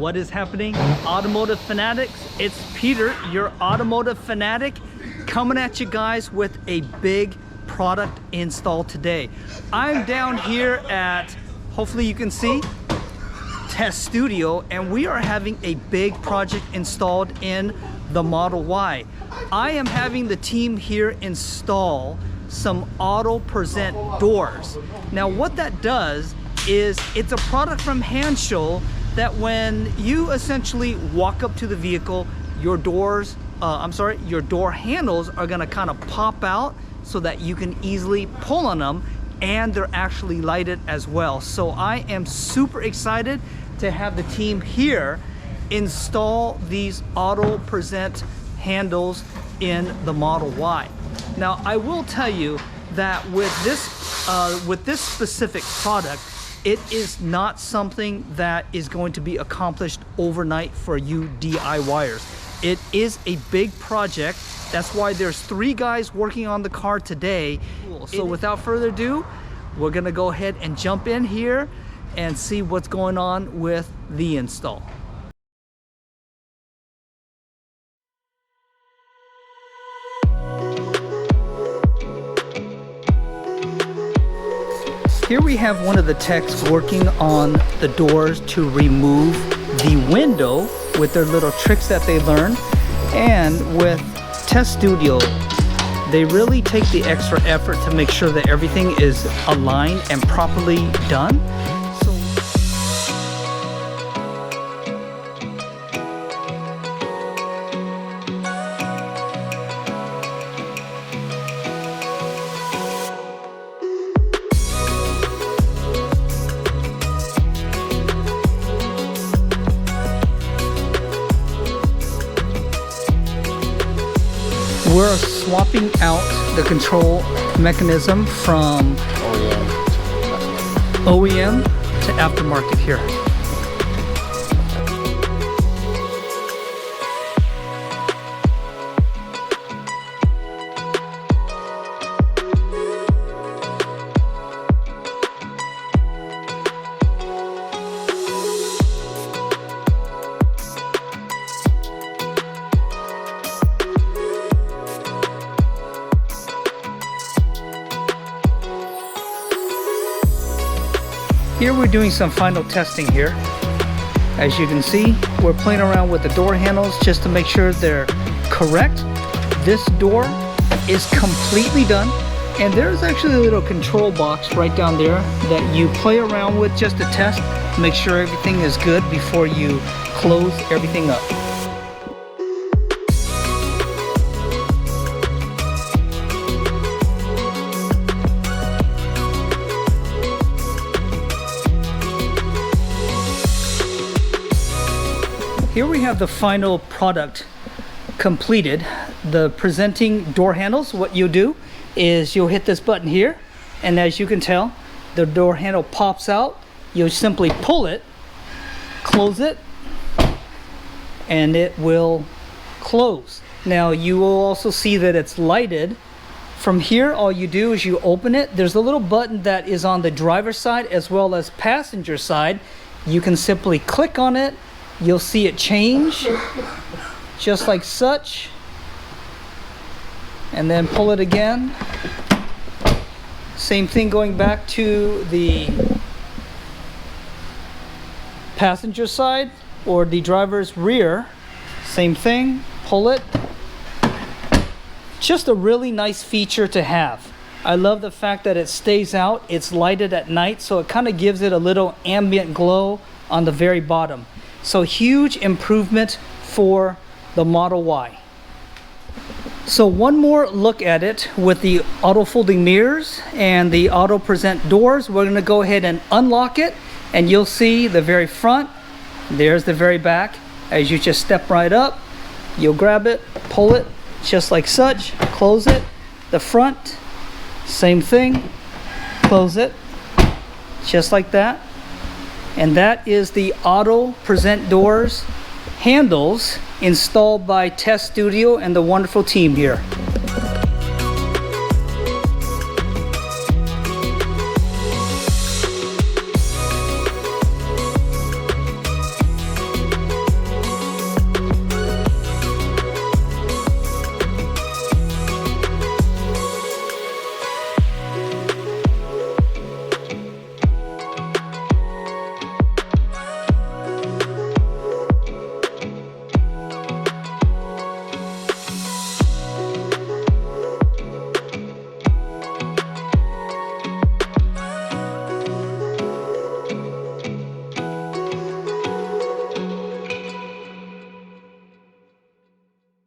What is happening, automotive fanatics? It's Peter, your automotive fanatic, coming at you guys with a big product install today. I'm down here at, hopefully you can see, Test Studio, and we are having a big project installed in the Model Y. I am having the team here install some auto present doors. Now what that does is it's a product from Hansshow that when you essentially walk up to the vehicle, your doors, your door handles are gonna kind of pop out so that you can easily pull on them, and they're actually lighted as well. So I am super excited to have the team here install these auto present handles in the Model Y. Now I will tell you that with this specific product, it is not something that is going to be accomplished overnight for you DIYers. It is a big project. That's why there's 3 guys working on the car today. So without further ado, we're gonna go ahead and jump in here and see what's going on with the install. Here we have one of the techs working on the doors to remove the window with their little tricks that they learn. And with Test Studio, they really take the extra effort to make sure that everything is aligned and properly done. We're swapping out the control mechanism from OEM to aftermarket here. Here we're doing some final testing here. As you can see, we're playing around with the door handles just to make sure they're correct. This door is completely done, and there's actually a little control box right down there that you play around with just to test, make sure everything is good before you close everything up. Here we have the final product completed. The presenting door handles, what you'll do is you'll hit this button here, and as you can tell, the door handle pops out. You'll simply pull it, close it, and it will close. Now you will also see that it's lighted. From here, all you do is you open it. There's a little button that is on the driver's side as well as passenger side. You can simply click on it. You'll see it change just like such, and then pull it again. Same thing going back to the passenger side or the driver's rear. Same thing, pull it. Just a really nice feature to have. I love the fact that it stays out. It's lighted at night, so it kind of gives it a little ambient glow on the very bottom. So huge improvement for the Model Y. So one more look at it with the auto folding mirrors and the auto present doors. We're going to go ahead and unlock it, and you'll see the very front. There's the very back. As you just step right up, you'll grab it, pull it just like such, close it. The front, same thing, close it just like that. And that is the auto present doors handles installed by Test Studio and the wonderful team here.